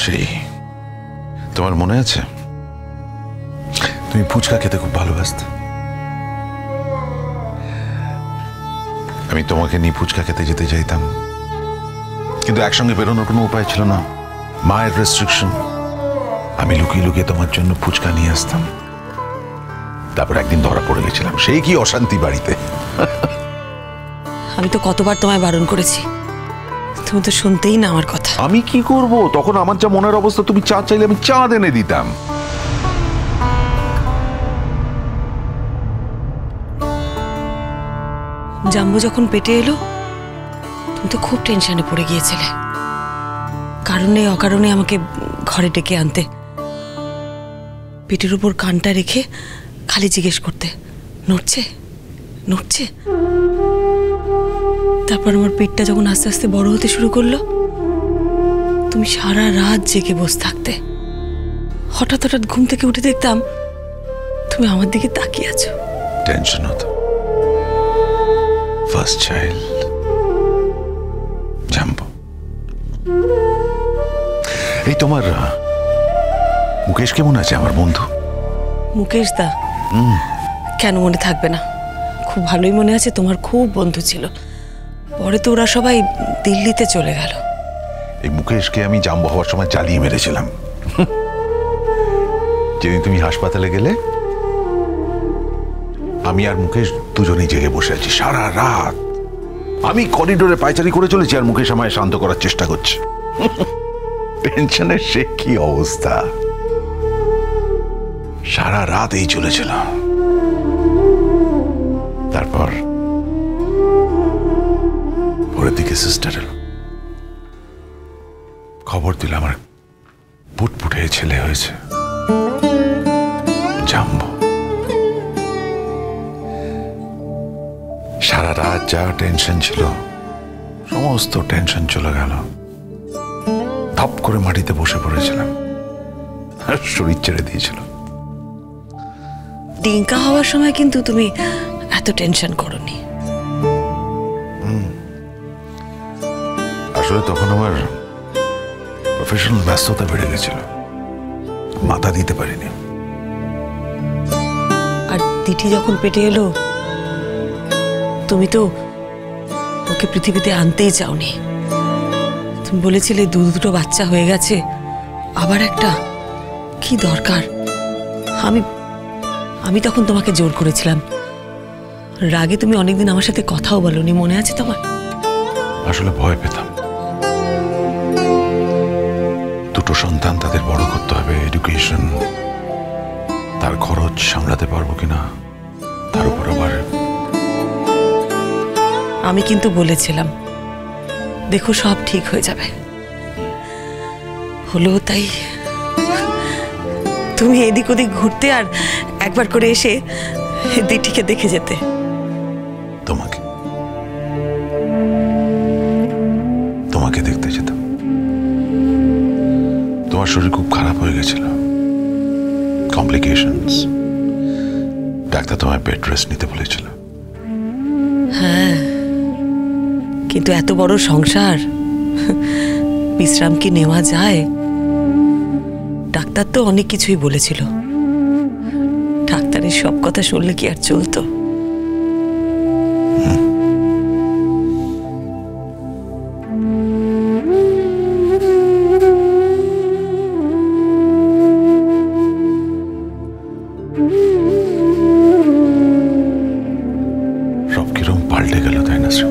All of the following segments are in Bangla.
সেই তোমার মনে আছে তুমি ফুচকা খেতে খুব ভালোবাসতে? আমি তোমাকে নিয়ে ফুচকা খেতে যেতে চাইতাম, কিন্তু একসঙ্গে বেরোনোর কোনো উপায় ছিল না, মায়ের রেস্ট্রিকশন। আমি লুকিয়ে লুকিয়ে তোমার জন্য ফুচকা নিয়ে আসতাম। তারপর একদিন ধরা পড়ে গেছিলাম, সেই কি অশান্তি বাড়িতে। আমি তো কতবার তোমায় বারণ করেছি, তুমি তো শুনতেই না আমার কথা। আমি কি করব? তখন আমার যা মনের অবস্থা, তুমি চা চাইলে আমি চা এনে দিতাম। জাম্বু যখন পেটে এলো তুমি তো খুব টেনশনে পড়ে গিয়েছিলে, কারণে অকারণে আমাকে ঘরে ডেকে আনতে, পেটের উপর কানটা রেখে খালি জিজ্ঞেস করতে নড়ছে নড়ছে। তারপর আমার পেটটা যখন আস্তে আস্তে বড় হতে শুরু করলো, তুমি সারা রাত জেগে বসে থাকতে। হঠাৎ হঠাৎ ঘুম থেকে উঠে দেখতাম তুমি আমার দিকে তাকিয়ে আছো। টেনশন হতো। ফার্স্ট চাইল্ড জাম্বু। এই তোমার মুকেশ কেমন আছে? আমার বন্ধু মুকেশ দা? কেন মনে থাকবে না, খুব ভালোই মনে আছে। তোমার খুব বন্ধু ছিল, পরে তো ওরা সবাই দিল্লিতে চলে গেল। এই মুকেশকে আমি জাম্বু হওয়ার সময় জ্বালিয়ে মেরেছিলাম। যেদিন তুমি হাসপাতালে গেলে, আমি আর মুকেশ দুজনেই জেগে বসে আছি সারা রাত। আমি করিডোরে পায়চারি করে চলেছি আর মুকেশ আমায় শান্ত করার চেষ্টা করছে। টেনশনের সে কি অবস্থা, সারা রাত এই চলেছিল। তারপর পরের দিকে সিস্টার এলো, খবর দিল আমার পুটপুটে ছেলে হয়েছে, জাম্বু। সারা রাত যা টেনশন ছিল, সমস্ত টেনশন চলে গেল। ধপ করে মাটিতে বসে পড়েছিলাম আর শরীর ছেড়ে দিয়েছিল। ডিঙ্কা হওয়ার সময় কিন্তু তুমি এত টেনশন করোনি। আসলে তখন আমার প্রফেশনাল ব্যস্ততা বেড়ে গেছিল, মাথা দিতে পারিনি। আর তিথি যখন পেটে এলো, তুমি তো ওকে পৃথিবীতে আনতেই চাওনি। তুমি বলেছিলে দুটো বাচ্চা হয়ে গেছে, আবার একটা কি দরকার? আমি তখন তোমাকে জোর করেছিলাম। রাগে তুমি অনেকদিন আমার সাথে কথাও বলোনি, মনে আছে তোমার? আসলে ভয় পেতাম, দুটো সন্তান, তাদের বড় করতে হবে, এডুকেশন, তার খরচ সামলাতে পারবো কিনা, তার উপর আবার। আমি কিন্তু বলেছিলাম দেখো সব ঠিক হয়ে যাবে, হলো তাই। তুমি এদিক ওদিক ঘুরতে আর একবার করে এসে দিটিকে দেখে যেতে। তোমাকে দেখতে যেতাম। তোমার শরীর খুব খারাপ হয়ে গেছিল, কমপ্লিকেশনস। ডাক্তার তোমায় বেড রেস্ট নিতে বলেছিল। হ্যাঁ, কিন্তু এত বড় সংসার, বিশ্রাম কি নেওয়া যায়? ডাক্তার তো অনেক কিছুই বলেছিল, ডাক্তারের সব কথা শুনলে কি আর চলতো? সব কিরকম পাল্টে গেল, তাই না শ্রী?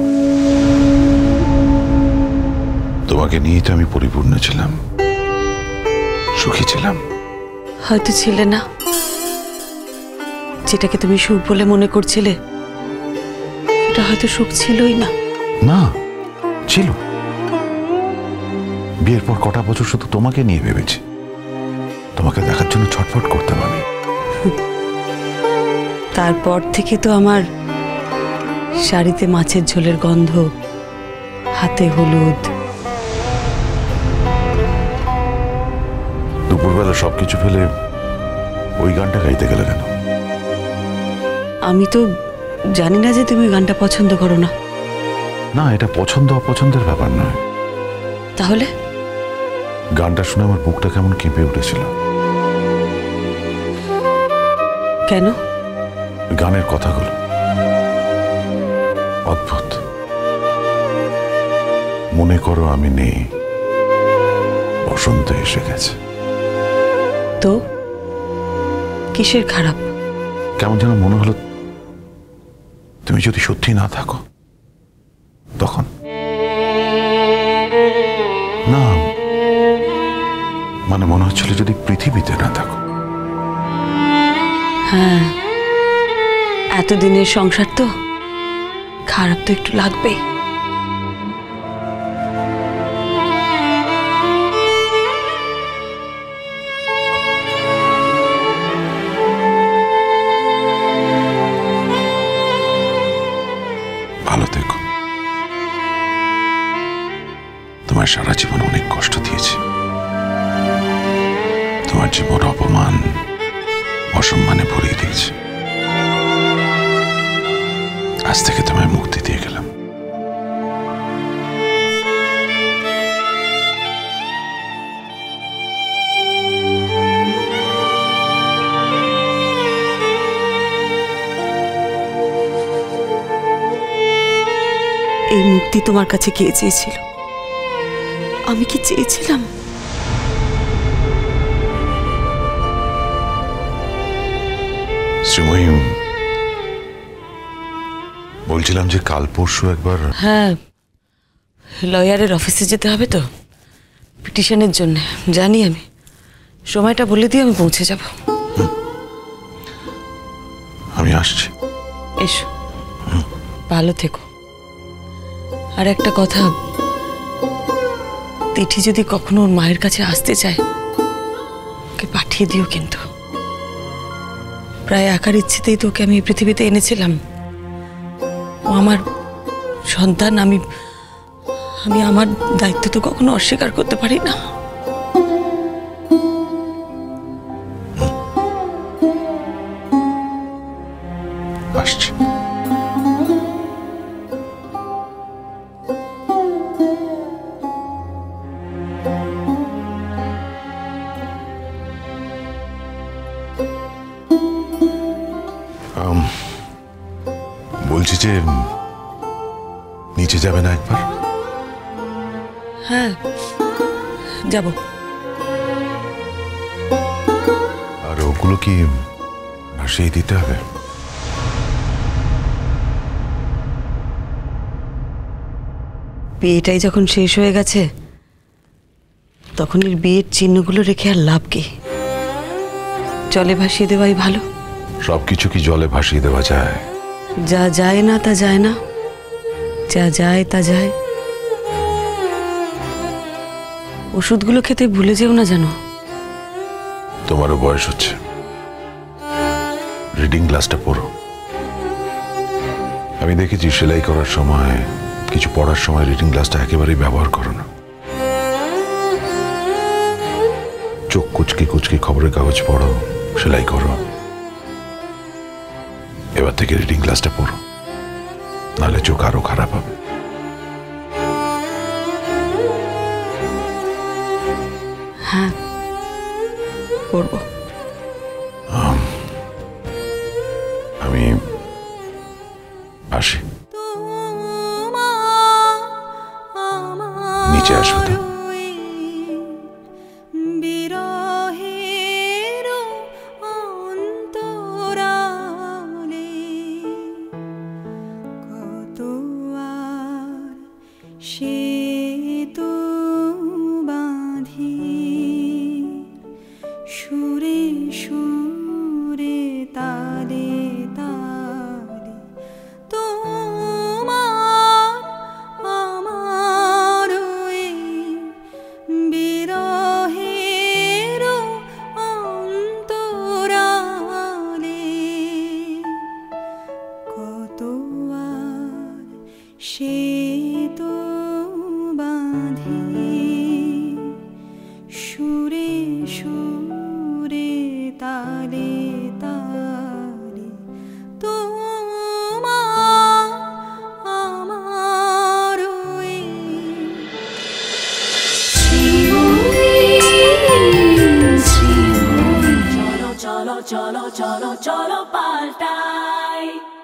তোমাকে নিয়ে তো আমি পরিপূর্ণ ছিলাম, সুখী ছিলাম। হয়তো ছিলে না, যেটাকে তুমি সুখ বলে মনে করছিলে এটা হয়তো সুখ ছিলই না। না, ছিল। বিয়ের পর কটা বছর শুধু তোমাকে নিয়ে ভেবেছি, তোমাকে দেখার জন্য ছটফট করতাম আমি। তারপর থেকে তো আমার শাড়িতে মাছের ঝোলের গন্ধ, হাতে হলুদ। দুপুরবেলা সবকিছু ফেলে ওই গানটা গাইতে গেলে কেন? আমি তো জানি না যে তুমি গানটা পছন্দ করো না। না, এটা পছন্দ অপছন্দের ব্যাপার নয়। তাহলে গানটা শুনে আমার বুকটা কেমন কেঁপে উঠেছিল। কেন? গানের কথাগুলো অদ্ভুত। মনে করো আমি নেই, বসন্ত এসে গেছে। তো কিসের খারাপ? কেমন যেন মনে হলো তুমি যদি সত্যি না থাকো তখন। না মানে মনে হচ্ছিল যদি পৃথিবীতে না থাকো। হ্যাঁ, এতদিনের সংসার তো, খারাপ তো একটু লাগবেই। ভালো থেকো। তোমার সারা জীবন অনেক কষ্ট দিয়েছি। তোমার জীবন অপমান অসম্মানে ভরিয়ে দিয়েছে। আজ থেকে তোমায় মুক্তি দিয়ে গেলাম। এই মুক্তি তোমার কাছে কে চেয়েছিল? আমি কি চেয়েছিলাম? শ্রীময়ী, বলছিলাম যে কাল পরশু একবার। হ্যাঁ, লয়ারের অফিসে যেতে হবে তো, পিটিশনের জন্য। জানি আমি, সময়টা বলে দিয়ে আমি পৌঁছে যাব। আমি আসছি। এসো, ভালো থেকো। আর একটা কথা, তিথি যদি কখনো ওর মায়ের কাছে আসতে চায়, ওকে পাঠিয়ে দিও কিন্তু। প্রায় একার ইচ্ছেতেই তোকে আমি এই পৃথিবীতে এনেছিলাম। ও আমার সন্তান। আমি আমার দায়িত্ব তো কখনো অস্বীকার করতে পারি না। আসছি। বলছি যে নিচে যাবে না একবার? হ্যাঁ, যাব। আর ওগুলো কি ভাসিয়ে দিতে হবে? বিয়েটাই যখন শেষ হয়ে গেছে, তখন এর বিয়ের চিহ্নগুলো রেখে আর লাভ কি? জলে ভাসিয়ে দেওয়াই ভালো। সবকিছু কি জলে ভাসিয়ে দেওয়া যায়? যা যায় না তা যায় না, যা যায় তা যায়। ওষুধগুলো খেতে ভুলে যেও না যেন। তোমারও বয়স হচ্ছে, রিডিং গ্লাসটা পড়ো। আমি দেখেছি সেলাই করার সময়, কিছু পড়ার সময় রিডিং গ্লাসটা একেবারেই ব্যবহার করো না। চোখ কুচকি কুচকি খবরের কাগজ পড়ো, সেলাই করো। এবার থেকে রিডিং গ্লাসটা পড়ো, নাহলে চোখ আরো খারাপ হবে। হ্যাঁ, পড়বো। আমি আসি। নিচে আসবে তো? সে তো বাঁধি সুরে cholo, cholo, cholo, cholo, paltai.